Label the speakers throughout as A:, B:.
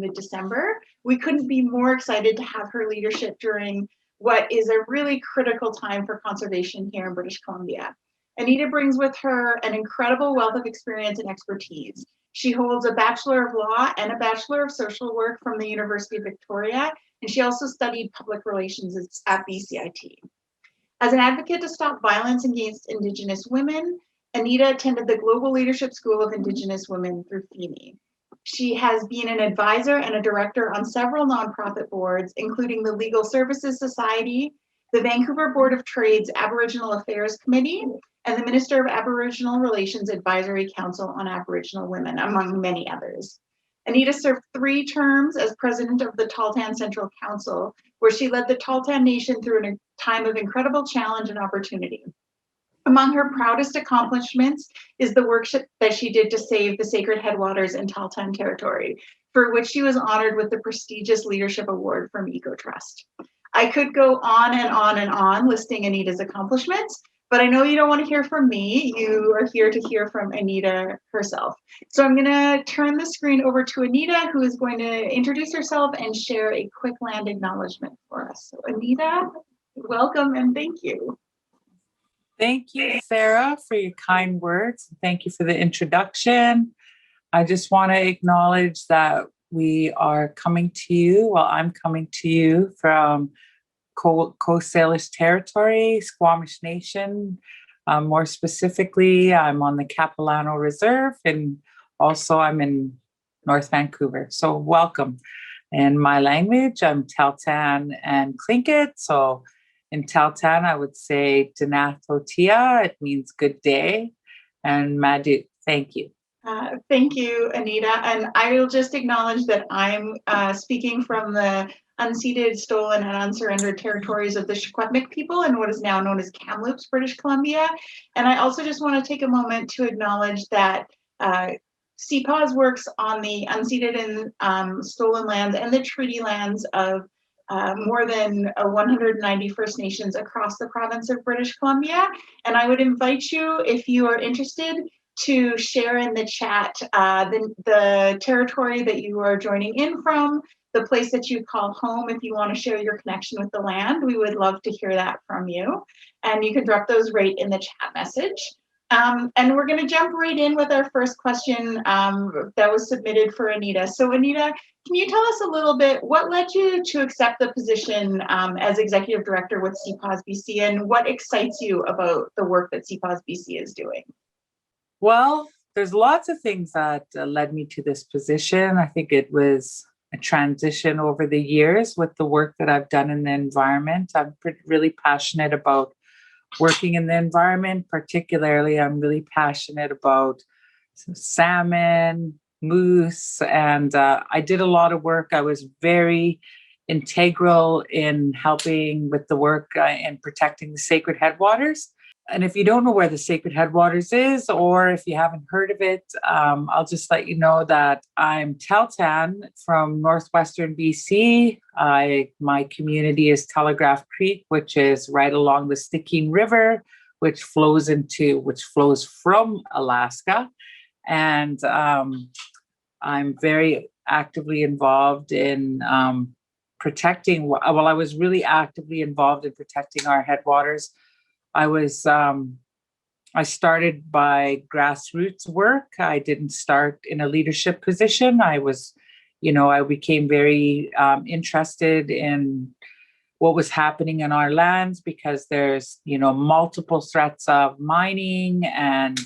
A: mid-December. We couldn't be more excited to have her leadership during what is a really critical time for conservation here in British Columbia. Anita brings with her an incredible wealth of experience and expertise. She holds a Bachelor of Law and a Bachelor of Social Work from the University of Victoria, and she also studied public relations at BCIT. As an advocate to stop violence against Indigenous women, Anita attended the Global Leadership School of Indigenous Women through FEME. She has been an advisor and a director on several nonprofit boards, including the Legal Services Society, the Vancouver Board of Trade's Aboriginal Affairs Committee, and the Minister of Aboriginal Relations Advisory Council on Aboriginal Women, among many others. Anita served 3 terms as president of the Tahltan Central Council, where she led the Tahltan Nation through a time of incredible challenge and opportunity. Among her proudest accomplishments is the work that she did to save the sacred headwaters in Tahltan territory, for which she was honored with the prestigious Leadership Award from EcoTrust. I could go on and on and on listing Anita's accomplishments, but I know you don't want to hear from me. You are here to hear from Anita herself. So I'm going to turn the screen over to Anita, who is going to introduce herself and share a quick land acknowledgement for us. So Anita, welcome and thank you.
B: Thank you, Sarah, for your kind words. Thank you for the introduction. I just want to acknowledge that we are coming to you, I'm coming to you from Coast Salish Territory, Squamish Nation. More specifically, I'm on the Capilano Reserve, and also I'm in North Vancouver. So welcome. In my language, I'm Tahltan and Tlingit. So in Tahltan, I would say Danath Otia. It means good day. And Madhu, thank you.
A: Thank you, Anita. And I will just acknowledge that I'm speaking from the unceded, stolen, and unsurrendered territories of the Secwepemc people in what is now known as Kamloops, British Columbia. And I also just want to take a moment to acknowledge that CPAWS works on the unceded and stolen lands and the treaty lands of more than 190 First Nations across the province of British Columbia. And I would invite you, if you are interested, to share in the chat the territory that you are joining in from, the place that you call home. If you want to share your connection with the land, we would love to hear that from you. And you can drop those right in the chat message. And we're going to jump right in with our first question that was submitted for Anita. So Anita, can you tell us a little bit, what led you to accept the position as Executive Director with CPAWS-BC, and what excites you about the work that CPAWS-BC is doing?
B: Well, there's lots of things that led me to this position. I think it was a transition over the years with the work that I've done in the environment. I'm really passionate about working in the environment. Particularly, I'm really passionate about salmon, moose, and I did a lot of work. I was very integral in helping with the work in protecting the sacred headwaters. And if you don't know where the Sacred Headwaters is, or if you haven't heard of it, I'll just let you know that I'm Tahltan from northwestern BC. My community is Telegraph Creek, which is right along the Stickeen River, which flows from Alaska. And I'm very actively involved in protecting. Well, I was really actively involved in protecting our headwaters. I started by grassroots work. I didn't start in a leadership position. I became very interested in what was happening in our lands, because there's, multiple threats of mining and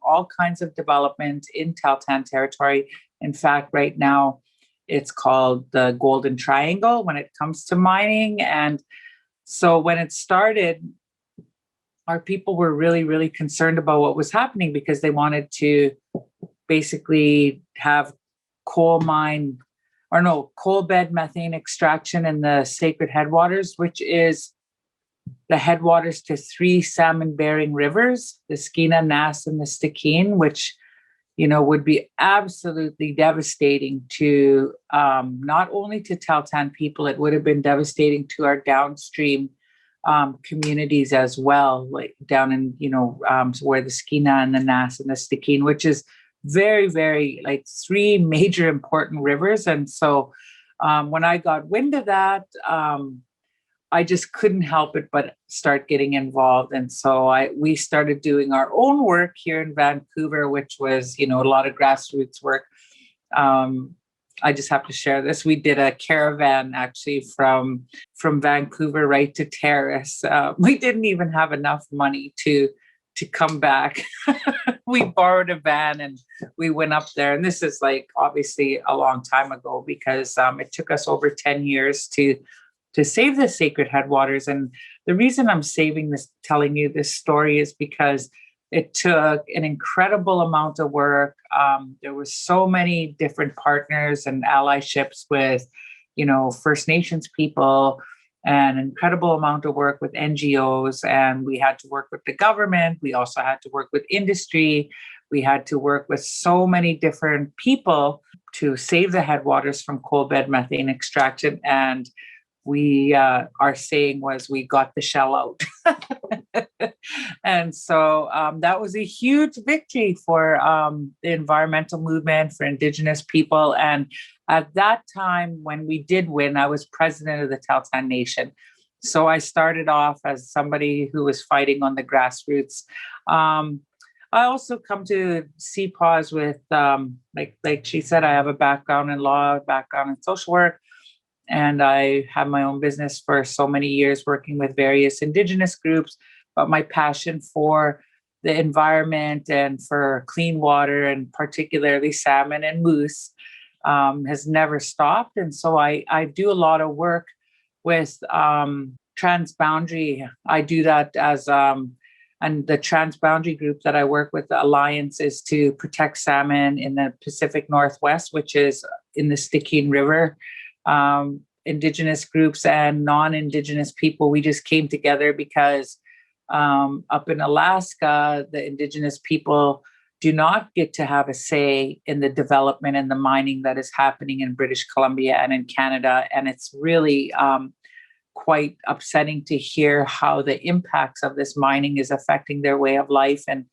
B: all kinds of development in Tahltan territory. In fact, right now it's called the Golden Triangle when it comes to mining. And so when it started, our people were really, really concerned about what was happening, because they wanted to basically have coal bed methane extraction in the sacred headwaters, which is the headwaters to 3 salmon-bearing rivers, the Skeena, Nass, and the Stickeen, which, would be absolutely devastating to not only to Tahltan people, it would have been devastating to our downstream communities as well, like down in, where the Skeena and the Nass and the Stickeen, which is very, very like three major important rivers. And so when I got wind of that, I just couldn't help it but start getting involved. And so we started doing our own work here in Vancouver, which was, a lot of grassroots work. I just have to share this. We did a caravan actually from Vancouver right to Terrace. We didn't even have enough money to come back. We borrowed a van and we went up there. And this is like obviously a long time ago, because it took us over 10 years to save the sacred headwaters. And the reason I'm telling you this story is because it took an incredible amount of work. There were so many different partners and allyships with, First Nations people, an incredible amount of work with NGOs. And we had to work with the government. We also had to work with industry. We had to work with so many different people to save the headwaters from coal bed methane extraction. And our saying was, we got the shell out. And so that was a huge victory for the environmental movement, for Indigenous people. And at that time, when we did win, I was president of the Tahltan Nation. So I started off as somebody who was fighting on the grassroots. I also come to CPAWS with, like she said, I have a background in law, background in social work. And I have my own business for so many years working with various Indigenous groups. But my passion for the environment and for clean water, and particularly salmon and moose, has never stopped. And so I do a lot of work with transboundary. I do that as, and the transboundary group that I work with, the Alliance, is to protect salmon in the Pacific Northwest, which is in the Stickeen River. Indigenous groups and non-Indigenous people, we just came together because up in Alaska, the Indigenous people do not get to have a say in the development and the mining that is happening in British Columbia and in Canada. And it's really quite upsetting to hear how the impacts of this mining is affecting their way of life. And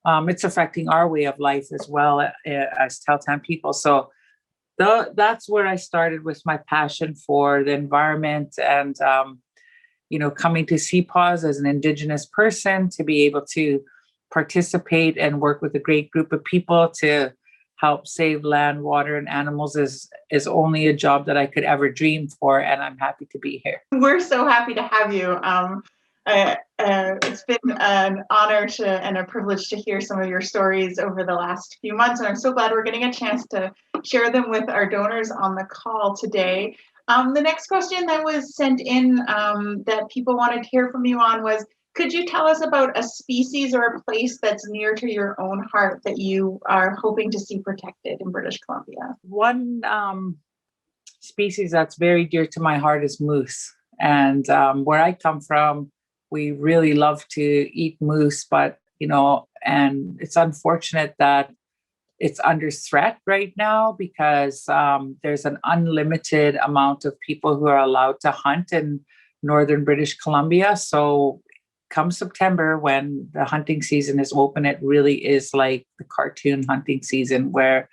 B: it's affecting our way of life as well as Tahltan people. So that's where I started with my passion for the environment and, coming to CPAWS as an Indigenous person to be able to participate and work with a great group of people to help save land, water, and animals is only a job that I could ever dream for. And I'm happy to be here.
A: We're so happy to have you. It's been an honor and a privilege to hear some of your stories over the last few months. And I'm so glad we're getting a chance to share them with our donors on the call today. The next question that was sent in that people wanted to hear from you on was, could you tell us about a species or a place that's near to your own heart that you are hoping to see protected in British Columbia?
B: One species that's very dear to my heart is moose. And where I come from, we really love to eat moose, but, and it's unfortunate that it's under threat right now because there's an unlimited amount of people who are allowed to hunt in northern British Columbia. So come September, when the hunting season is open, it really is like the cartoon hunting season where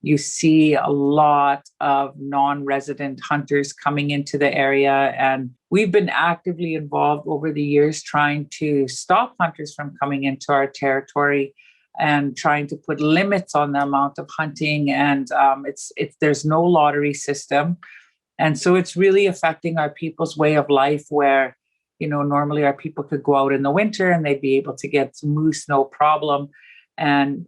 B: you see a lot of non-resident hunters coming into the area. And we've been actively involved over the years trying to stop hunters from coming into our territory and trying to put limits on the amount of hunting. And there's no lottery system. And so it's really affecting our people's way of life where, normally our people could go out in the winter and they'd be able to get some moose, no problem. And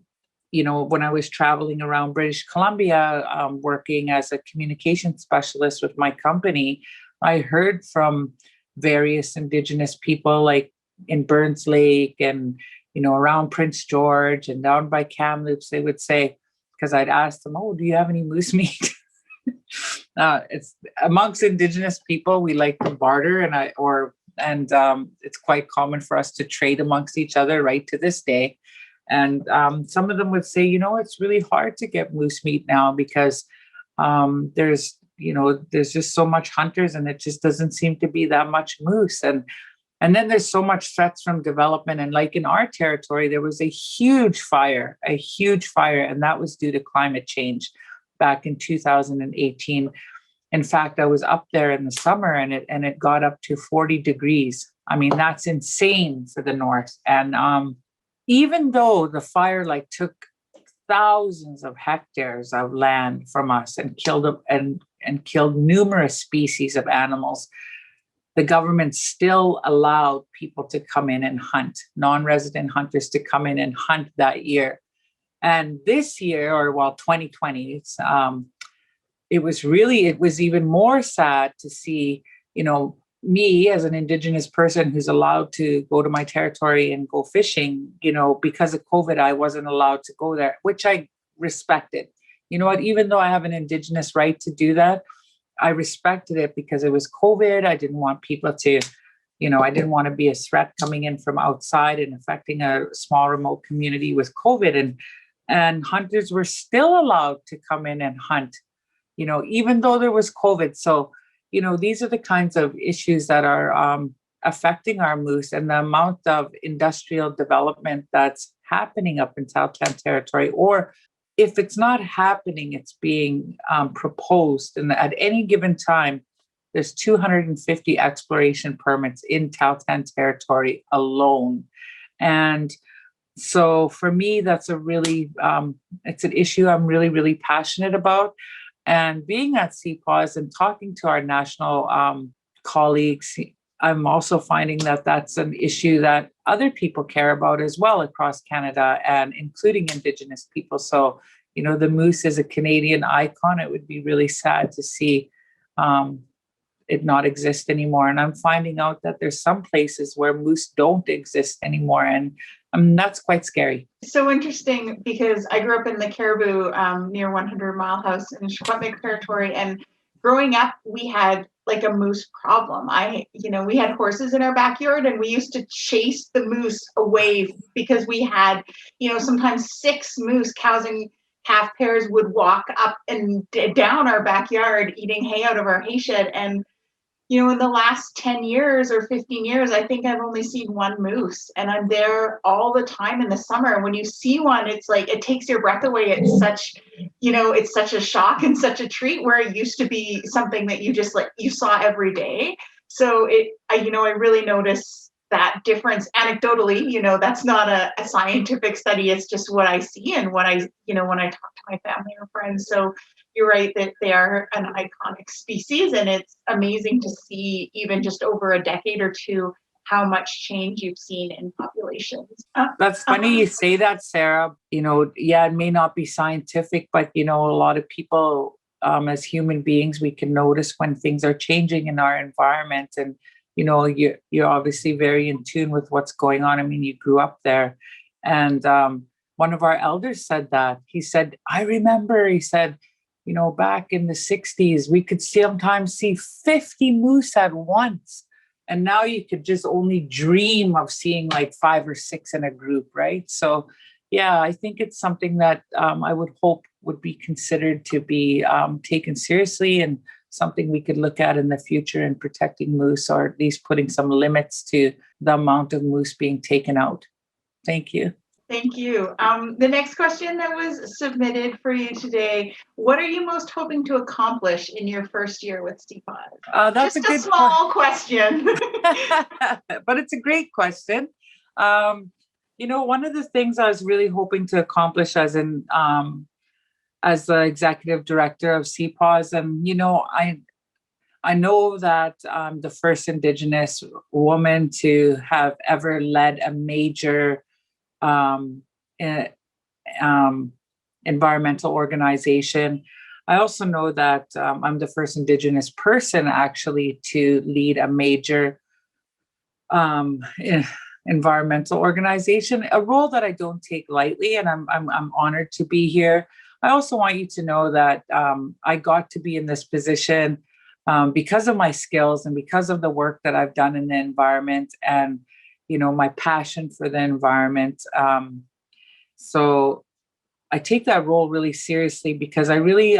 B: when I was traveling around British Columbia, working as a communication specialist with my company, I heard from various Indigenous people like in Burns Lake and, around Prince George and down by Kamloops, they would say, because I'd ask them, oh, do you have any moose meat? It's amongst Indigenous people, we like to barter and it's quite common for us to trade amongst each other right to this day. And some of them would say, it's really hard to get moose meat now because there's just so much hunters and it just doesn't seem to be that much moose. And And then there's so much threats from development. And like in our territory, there was a huge fire, and that was due to climate change back in 2018. In fact, I was up there in the summer and it got up to 40 degrees. I mean, that's insane for the north. And even though the fire like took thousands of hectares of land from us and killed numerous species of animals, the government still allowed people to come in and hunt, non-resident hunters to come in and hunt that year. And this year, 2020, it was even more sad to see, me as an Indigenous person who's allowed to go to my territory and go fishing, because of COVID, I wasn't allowed to go there, which I respected. You know what, even though I have an Indigenous right to do that, I respected it because it was COVID. I didn't want people to, I didn't want to be a threat coming in from outside and affecting a small remote community with COVID. And hunters were still allowed to come in and hunt, even though there was COVID. So, these are the kinds of issues that are affecting our moose, and the amount of industrial development that's happening up in Tahltan territory, or if it's not happening, it's being proposed. And at any given time, there's 250 exploration permits in Tahltan territory alone. And so for me, that's it's an issue I'm really, really passionate about. And being at CPAWS and talking to our national colleagues, I'm also finding that that's an issue that other people care about as well across Canada, and including Indigenous people. So, the moose is a Canadian icon. It would be really sad to see it not exist anymore. And I'm finding out that there's some places where moose don't exist anymore. And that's quite scary.
A: So interesting, because I grew up in the Caribou near 100 Mile House in Secwepemc territory, and growing up, we had like a moose problem. We had horses in our backyard, and we used to chase the moose away because we had, sometimes 6 moose, cows and calf pairs, would walk up and down our backyard eating hay out of our hay shed. And in the last 10 years or 15 years, I think I've only seen 1 moose, and I'm there all the time in the summer. And when you see one, it's like, it takes your breath away. It's such a shock and such a treat, where it used to be something that you just you saw every day. So I really notice that difference anecdotally. That's not a scientific study. It's just what I see and what when I talk to my family or friends. So you're right that they are an iconic species, and it's amazing to see, even just over a decade or two, how much change you've seen in populations.
B: That's funny you say that, Sarah. It may not be scientific, but a lot of people, as human beings, we can notice when things are changing in our environment. And you're obviously very in tune with what's going on. I mean, you grew up there, and one of our elders said that. He said, I remember. He said, back in the 60s, we could sometimes see 50 moose at once. And now you could just only dream of seeing like 5 or 6 in a group, right? So, yeah, I think it's something that I would hope would be considered to be taken seriously, and something we could look at in the future in protecting moose, or at least putting some limits to the amount of moose being taken out. Thank you.
A: Thank you. The next question that was submitted for you today: what are you most hoping to accomplish in your first year with CPAWS?
B: That's
A: just a small question.
B: But it's a great question. One of the things I was really hoping to accomplish as the executive director of CPAWS, and I know that I'm the first Indigenous woman to have ever led a major environmental organization. I also know that I'm the first Indigenous person actually to lead a major environmental organization, a role that I don't take lightly, and I'm honored to be here. I also want you to know that I got to be in this position because of my skills and because of the work that I've done in the environment, and my passion for the environment. So I take that role really seriously, because I really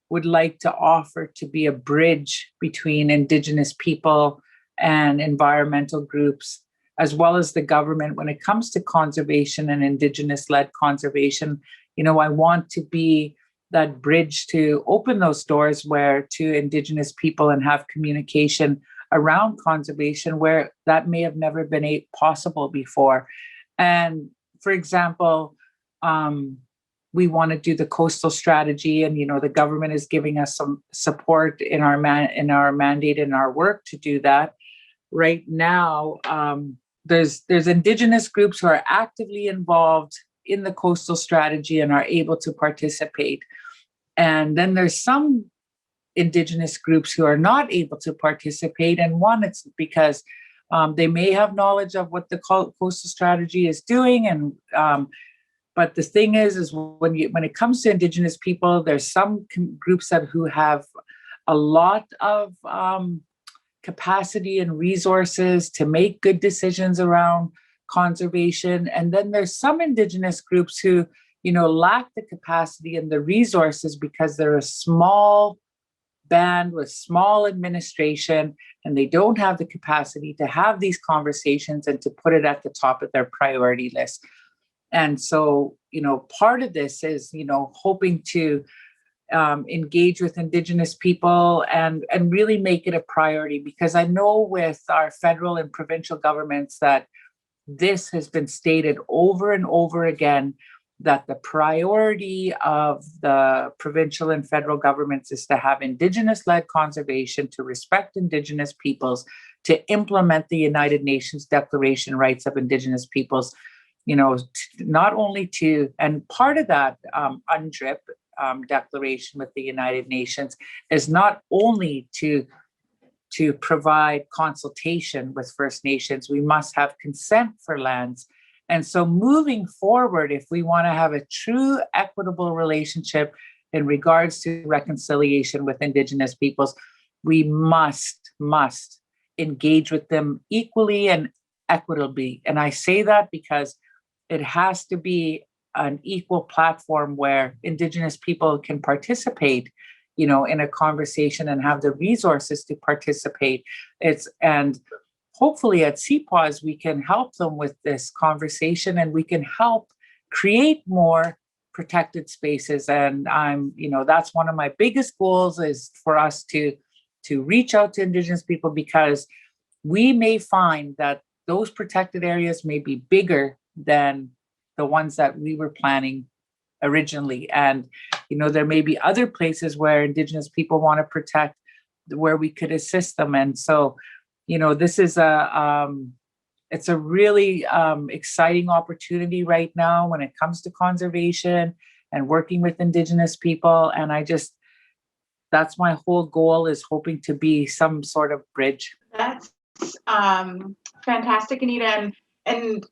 B: would like to offer to be a bridge between Indigenous people and environmental groups, as well as the government, when it comes to conservation and Indigenous-led conservation. I want to be that bridge to open those doors to Indigenous people and have communication around conservation where that may have never been possible before. And for example, we want to do the coastal strategy, and the government is giving us some support in our mandate and our work to do that. Right now, there's Indigenous groups who are actively involved in the coastal strategy and are able to participate. And then there's some Indigenous groups who are not able to participate. And one, it's because they may have knowledge of what the coastal strategy is doing. And but the thing is when it comes to Indigenous people, there's some groups who have a lot of capacity and resources to make good decisions around conservation. And then there's some Indigenous groups who, lack the capacity and the resources because they're a small band with small administration, and they don't have the capacity to have these conversations and to put it at the top of their priority list. And so, part of this is, hoping to engage with Indigenous people and really make it a priority, because I know with our federal and provincial governments that this has been stated over and over again, that the priority of the provincial and federal governments is to have Indigenous-led conservation, to respect Indigenous peoples, to implement the United Nations Declaration Rights of Indigenous Peoples, not only to, and part of that UNDRIP declaration with the United Nations is not only to provide consultation with First Nations, we must have consent for lands. And so moving forward, if we want to have a true equitable relationship in regards to reconciliation with Indigenous peoples, we must engage with them equally and equitably. And I say that because it has to be an equal platform where Indigenous people can participate, in a conversation and have the resources to participate. And hopefully at CPAWS, we can help them with this conversation, and we can help create more protected spaces. And that's one of my biggest goals, is for us to reach out to Indigenous people, because we may find that those protected areas may be bigger than the ones that we were planning originally. And, there may be other places where Indigenous people want to protect, where we could assist them. And so, this is it's a really exciting opportunity right now when it comes to conservation and working with Indigenous people. And that's my whole goal, is hoping to be some sort of bridge.
A: That's fantastic, Annita. And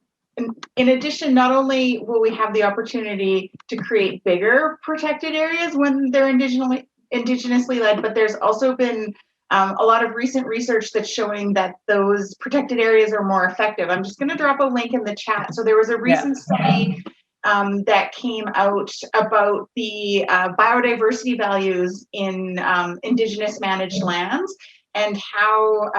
A: in addition, not only will we have the opportunity to create bigger protected areas when they're indigenously led, but there's also been a lot of recent research that's showing that those protected areas are more effective. I'm just going to drop a link in the chat. So there was a recent study that came out about the biodiversity values in Indigenous managed lands, and how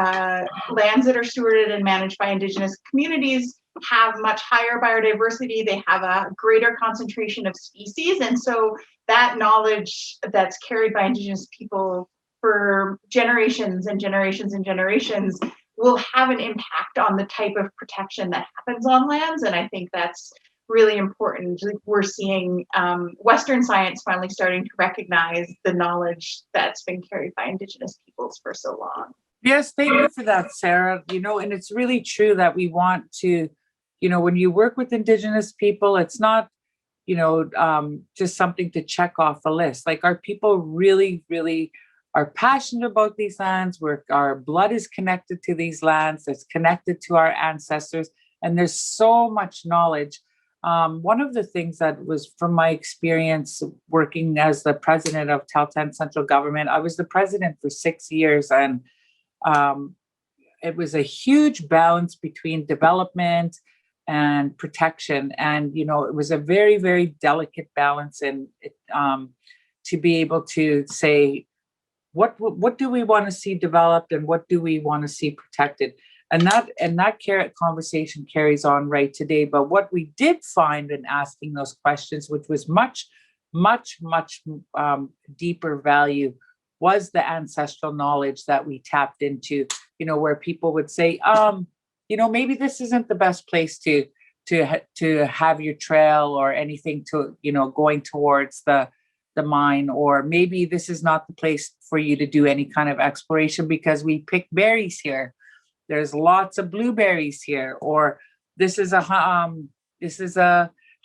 A: lands that are stewarded and managed by Indigenous communities have much higher biodiversity. They have a greater concentration of species. And so that knowledge that's carried by Indigenous people for generations and generations and generations will have an impact on the type of protection that happens on lands. And I think that's really important. We're seeing Western science finally starting to recognize the knowledge that's been carried by Indigenous peoples for so long.
B: Yes, thank you for that, Sarah. And it's really true that we want to, when you work with Indigenous people, it's not, just something to check off a list. Like, our people really, really are passionate about these lands. Our blood is connected to these lands. It's connected to our ancestors. And there's so much knowledge. One of the things that was from my experience working as the president of Tahltan Central Government, I was the president for 6 years, and it was a huge balance between development and protection. And, it was a very, very delicate balance. And to be able to say, what do we want to see developed and what do we want to see protected? And that conversation carries on right today. But what we did find in asking those questions, which was much, much, much deeper value, was the ancestral knowledge that we tapped into, where people would say, maybe this isn't the best place to have your trail or anything to, going towards the mine, or maybe this is not the place for you to do any kind of exploration because we pick berries here. There's lots of blueberries here, or this is a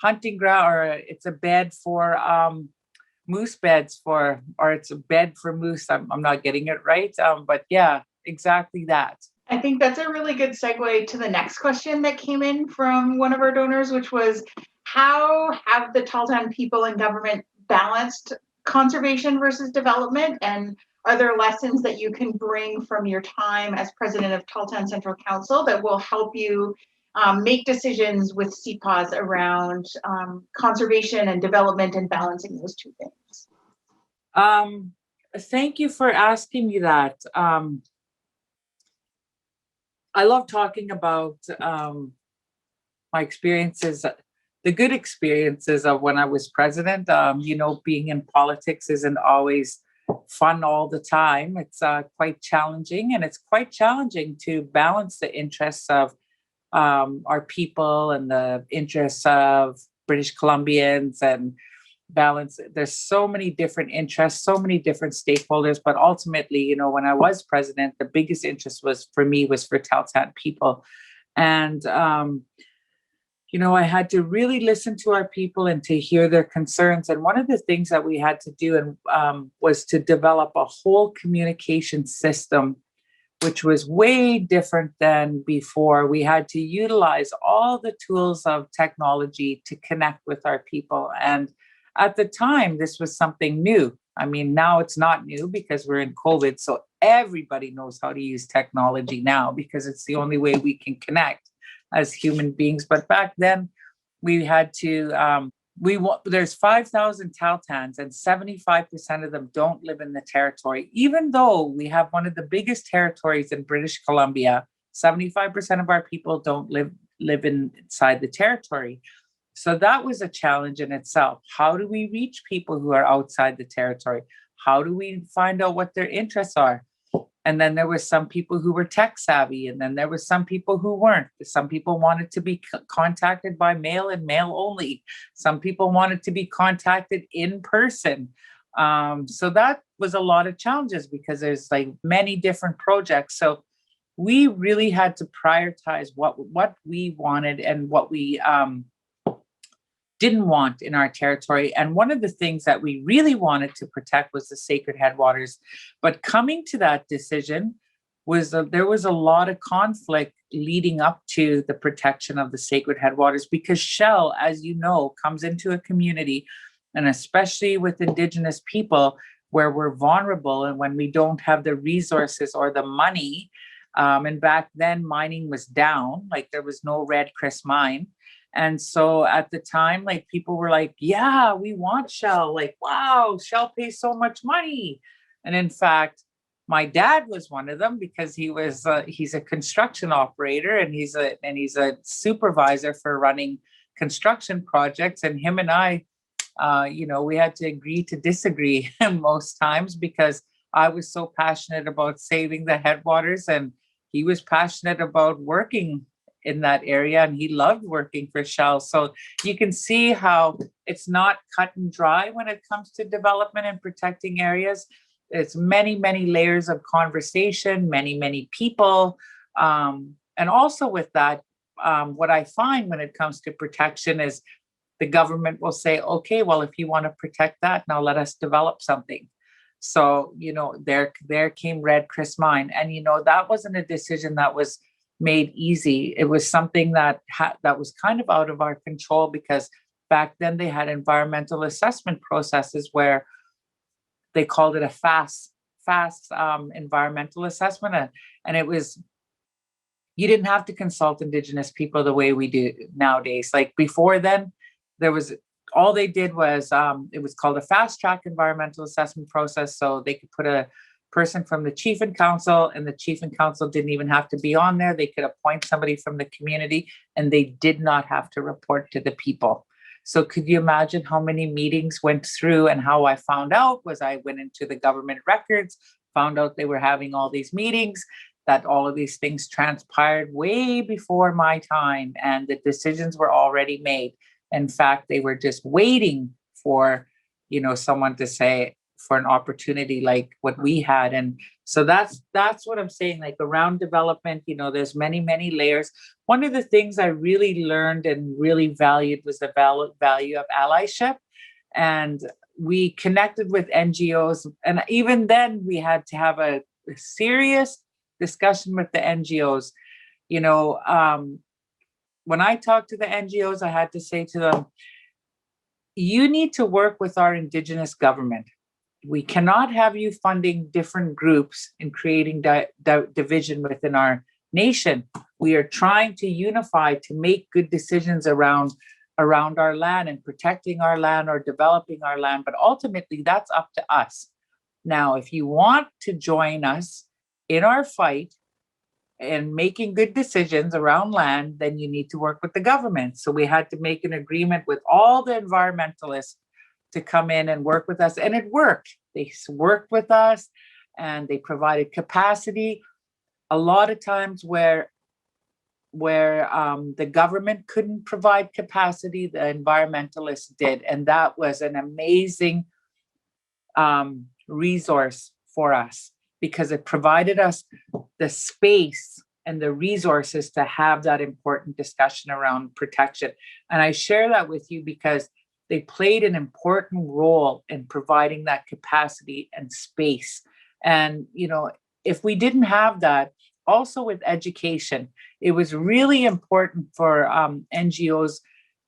B: hunting ground, or it's a bed for moose beds or it's a bed for moose. I'm not getting it right, but yeah, exactly that.
A: I think that's a really good segue to the next question that came in from one of our donors, which was, how have the Tahltan people in government balanced conservation versus development? And are there lessons that you can bring from your time as president of Tahltan Central Council that will help you make decisions with CPAWS around conservation and development and balancing those two things?
B: Thank you for asking me that. I love talking about my experiences, the good experiences of when I was president. Being in politics isn't always fun all the time. It's quite challenging, and it's quite challenging to balance the interests of our people and the interests of British Columbians, and balance. There's so many different interests, so many different stakeholders, but ultimately, when I was president, the biggest interest was for Tahltan people. And, I had to really listen to our people and to hear their concerns. And one of the things that we had to do was to develop a whole communication system, which was way different than before. We had to utilize all the tools of technology to connect with our people. And at the time, this was something new. I mean, now it's not new because we're in COVID. So everybody knows how to use technology now because it's the only way we can connect as human beings. But back then, we had to, there's 5,000 Tahltans and 75% of them don't live in the territory. Even though we have one of the biggest territories in British Columbia, 75% of our people don't live inside the territory. So that was a challenge in itself. How do we reach people who are outside the territory? How do we find out what their interests are? And then there were some people who were tech savvy, and then there were some people who weren't. Some people wanted to be contacted by mail and mail only. Some people wanted to be contacted in person. So that was a lot of challenges because there's like many different projects. So we really had to prioritize what we wanted and what we didn't want in our territory. And one of the things that we really wanted to protect was the sacred headwaters. But coming to that decision there was a lot of conflict leading up to the protection of the sacred headwaters, because Shell, as you know, comes into a community, and especially with Indigenous people, where we're vulnerable and when we don't have the resources or the money. And back then mining was down, like there was no Red Chris mine. And so at the time, like people were like, yeah, we want Shell. Like, wow, Shell pays so much money. And in fact, my dad was one of them because he's a construction operator and he's a supervisor for running construction projects. And him and I, we had to agree to disagree most times because I was so passionate about saving the headwaters and he was passionate about working in that area, and he loved working for Shell. So you can see how it's not cut and dry when it comes to development and protecting areas. It's many, many layers of conversation, many, many people. And also with that, what I find when it comes to protection is the government will say, okay, well, if you want to protect that, now let us develop something. So, there came Red Chris Mine. And, that wasn't a decision that was made easy. It was something that was kind of out of our control because back then they had environmental assessment processes where they called it a fast environmental assessment. And it was, you didn't have to consult Indigenous people the way we do nowadays. Like before then, all they did was, it was called a fast track environmental assessment process. So they could put a person from the chief and council, and the chief and council didn't even have to be on there. They could appoint somebody from the community, and they did not have to report to the people. So could you imagine how many meetings went through? And how I found out was I went into the government records, found out they were having all these meetings, that all of these things transpired way before my time, and the decisions were already made. In fact, they were just waiting for, someone to say, for an opportunity like what we had. And so that's what I'm saying, like around development, there's many, many layers. One of the things I really learned and really valued was the value of allyship. And we connected with NGOs. And even then we had to have a serious discussion with the NGOs. When I talked to the NGOs, I had to say to them, you need to work with our Indigenous government. We cannot have you funding different groups and creating division within our nation. We are trying to unify to make good decisions around our land and protecting our land or developing our land. But ultimately, that's up to us. Now, if you want to join us in our fight and making good decisions around land, then you need to work with the government. So we had to make an agreement with all the environmentalists to come in and work with us. And it worked. They worked with us and they provided capacity. A lot of times where the government couldn't provide capacity, the environmentalists did. And that was an amazing resource for us, because it provided us the space and the resources to have that important discussion around protection. And I share that with you because they played an important role in providing that capacity and space. And, if we didn't have that, also with education, it was really important for NGOs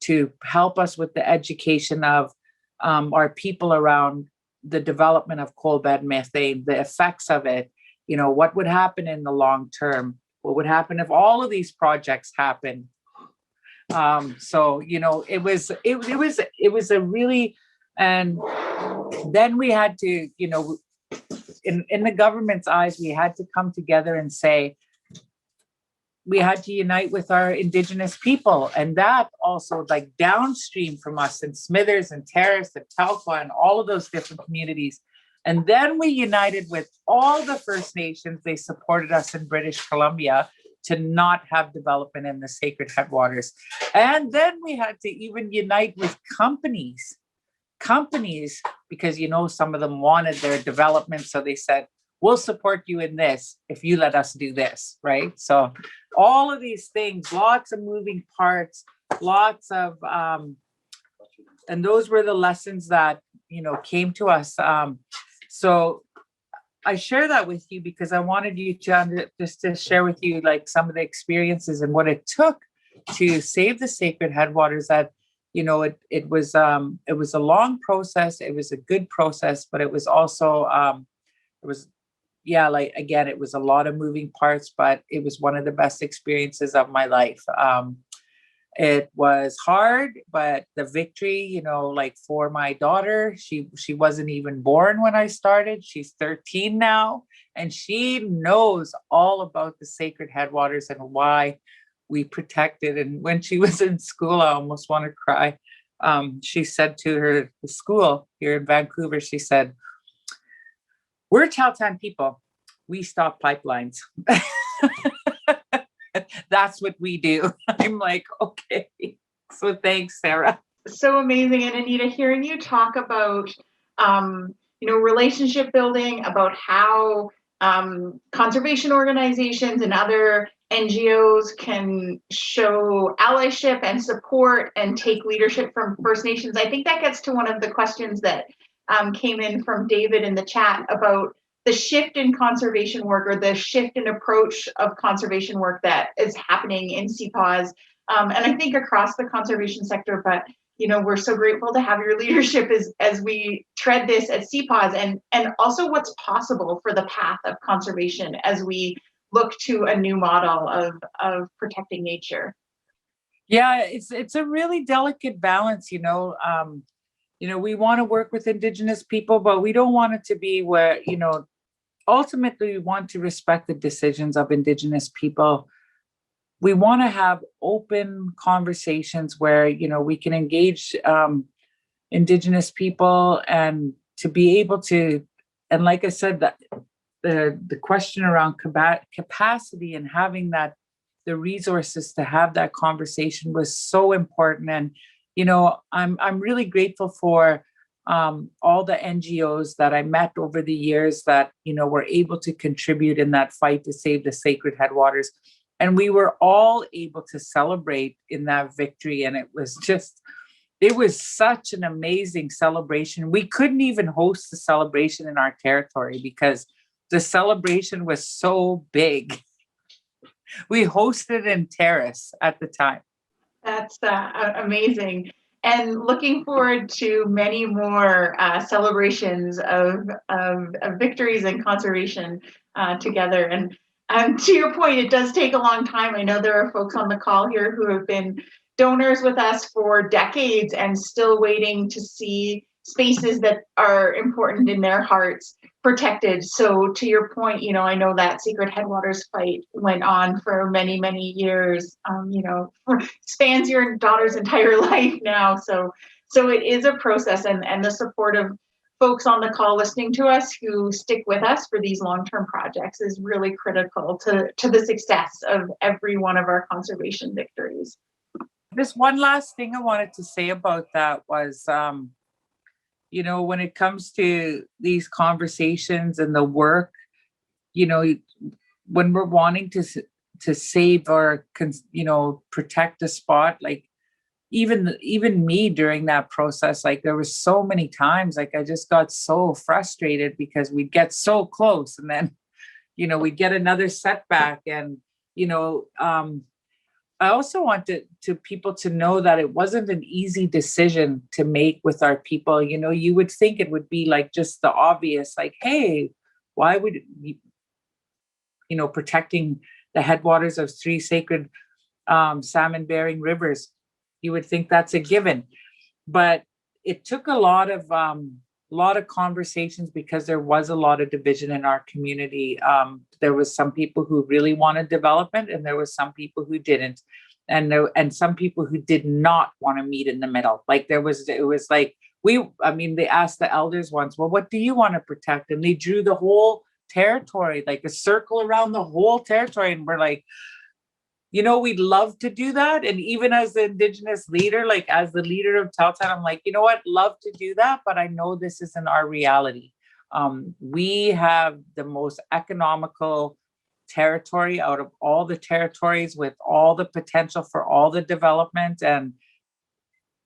B: to help us with the education of our people around the development of coal bed methane, the effects of it, what would happen in the long term, what would happen if all of these projects happen. So it was a really, and then we had to, in the government's eyes, we had to come together and say, we had to unite with our Indigenous people. And that also, like downstream from us in Smithers and Terrace and Telfa and all of those different communities. And then we united with all the First Nations. They supported us in British Columbia to not have development in the sacred headwaters. And then we had to even unite with companies, because, some of them wanted their development. So they said, we'll support you in this if you let us do this, right? So all of these things, lots of moving parts, lots of, and those were the lessons that, came to us. So I share that with you because I wanted you to just to share with you like some of the experiences and what it took to save the sacred headwaters. That it was a long process. It was a good process, but it was also it was it was a lot of moving parts, but it was one of the best experiences of my life. It was hard, but the victory, like for my daughter, she wasn't even born when I started. She's 13 now, and she knows all about the sacred headwaters and why we protect it. And when she was in school, I almost want to cry. She said to the school here in Vancouver, she said, "We're Chaltan people. We stop pipelines." That's what we do. I'm like, okay. So thanks, Sarah.
A: So amazing. And Annita, hearing you talk about, relationship building, about how conservation organizations and other NGOs can show allyship and support and take leadership from First Nations. I think that gets to one of the questions that came in from David in the chat about the shift in conservation work, or the shift in approach of conservation work that is happening in CPAWS, and I think across the conservation sector. But we're so grateful to have your leadership as we tread this at CPAWS, and also what's possible for the path of conservation as we look to a new model of protecting nature.
B: Yeah, it's a really delicate balance. We want to work with Indigenous people, but we don't want it to be where ultimately we want to respect the decisions of Indigenous people. We want to have open conversations where, we can engage Indigenous people, and to be able to, and like I said, that the question around capacity and having the resources to have that conversation was so important. And I'm really grateful for all the NGOs that I met over the years that were able to contribute in that fight to save the sacred headwaters, and we were all able to celebrate in that victory. And it was such an amazing celebration. We couldn't even host the celebration in our territory because the celebration was so big. We hosted in Terrace at the time.
A: That's amazing. And looking forward to many more celebrations of victories and conservation together. And to your point, it does take a long time. I know there are folks on the call here who have been donors with us for decades and still waiting to see spaces that are important in their hearts protected. So to your point, I know that Sacred Headwaters fight went on for many, many years, spans your daughter's entire life now. So it is a process, and the support of folks on the call listening to us who stick with us for these long-term projects is really critical to the success of every one of our conservation victories.
B: Just one last thing I wanted to say about that was, when it comes to these conversations and the work, when we're wanting to save or, protect a spot, like even me during that process, like there was so many times, like I just got so frustrated because we'd get so close and then, we'd get another setback. And, I also wanted people to know that it wasn't an easy decision to make with our people. You would think it would be like just the obvious, like, hey, why would protecting the headwaters of 3 sacred salmon-bearing rivers? You would think that's a given, but it took a lot of conversations because there was a lot of division in our community. There was some people who really wanted development, and there was some people who didn't, and some people who did not want to meet in the middle. Like it was like they asked the elders once, well, what do you want to protect? And they drew the whole territory, like a circle around the whole territory, and we're like, we'd love to do that. And even as the Indigenous leader, like as the leader of Tahltan, I'm like, you know what, love to do that, but I know this isn't our reality. We have the most economical territory out of all the territories, with all the potential for all the development. And,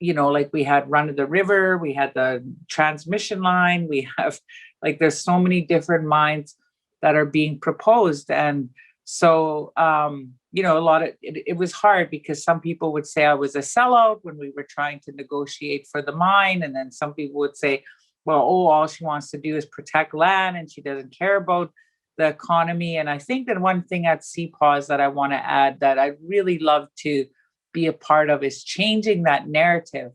B: like we had Run of the River, we had the transmission line, we have, like, there's so many different mines that are being proposed. And so, it was hard because some people would say I was a sellout when we were trying to negotiate for the mine. And then some people would say, well, all she wants to do is protect land and she doesn't care about the economy. And I think that one thing at CPAWS that I want to add that I'd really love to be a part of is changing that narrative,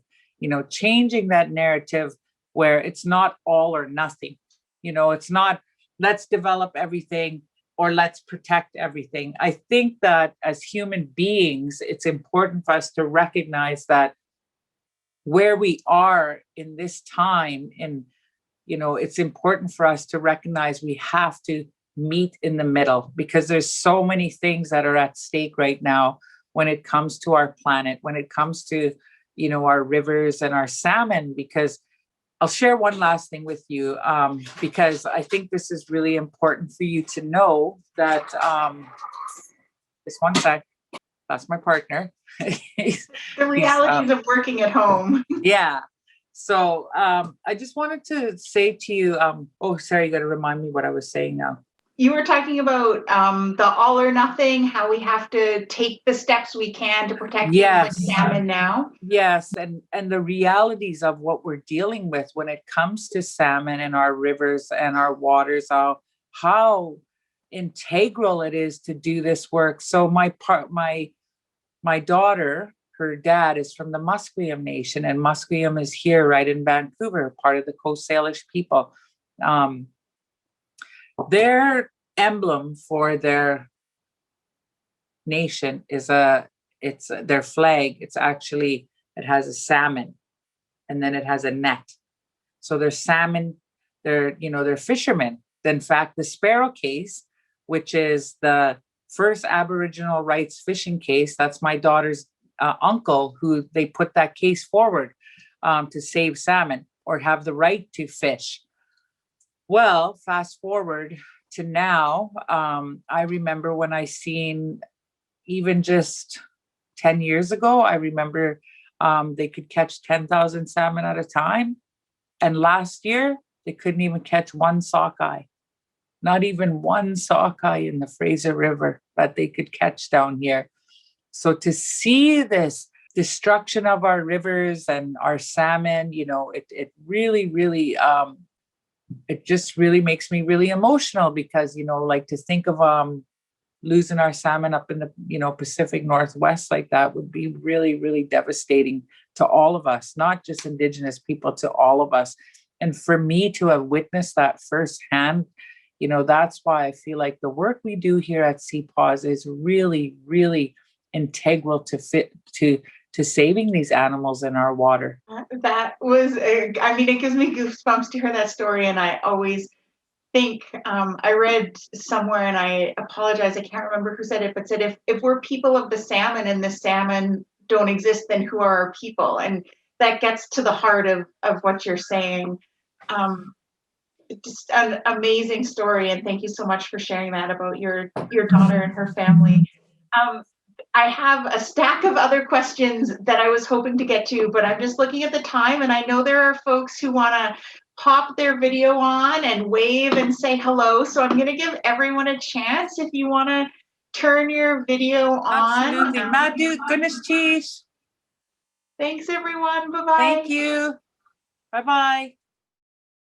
B: where it's not all or nothing. It's not let's develop everything or let's protect everything. I think that as human beings, it's important for us to recognize that where we are in this time, and it's important for us to recognize we have to meet in the middle, because there's so many things that are at stake right now when it comes to our planet, when it comes to our rivers and our salmon. Because I'll share one last thing with you, because I think this is really important for you to know that, just one sec, that's my partner.
A: The realities of working at home.
B: Yeah. So I just wanted to say to you, sorry, you got to remind me what I was saying now.
A: You were talking about the all or nothing, how we have to take the steps we can to protect things like salmon now.
B: Yes, and the realities of what we're dealing with when it comes to salmon and our rivers and our waters, how integral it is to do this work. So my daughter, her dad is from the Musqueam Nation, and Musqueam is here right in Vancouver, part of the Coast Salish people. Their emblem for their nation is their flag. It has a salmon, and then it has a net. So they're salmon, they're fishermen. In fact, the Sparrow case, which is the first Aboriginal rights fishing case, that's my daughter's uncle, who they put that case forward to save salmon or have the right to fish. Well, fast forward to now, I remember when I seen, even just 10 years ago, I remember they could catch 10,000 salmon at a time. And last year, they couldn't even catch one sockeye, not even one sockeye in the Fraser River that they could catch down here. So to see this destruction of our rivers and our salmon, it really, really, it just really makes me really emotional because, like to think of losing our salmon up in the, Pacific Northwest like that would be really, really devastating to all of us, not just Indigenous people, to all of us. And for me to have witnessed that firsthand, that's why I feel like the work we do here at CPAWS is really, really integral to saving these animals in our water.
A: That was, it gives me goosebumps to hear that story. And I always think, I read somewhere, and I apologize, I can't remember who said it, but said if we're people of the salmon and the salmon don't exist, then who are our people? And that gets to the heart of what you're saying. Just an amazing story, and thank you so much for sharing that about your daughter and her family. I have a stack of other questions that I was hoping to get to, but I'm just looking at the time, and I know there are folks who want to pop their video on and wave and say hello. So I'm going to give everyone a chance. If you want to turn your video on.
B: Absolutely. Madhu, goodness cheese.
A: Thanks, everyone. Bye-bye.
B: Thank you. Bye-bye.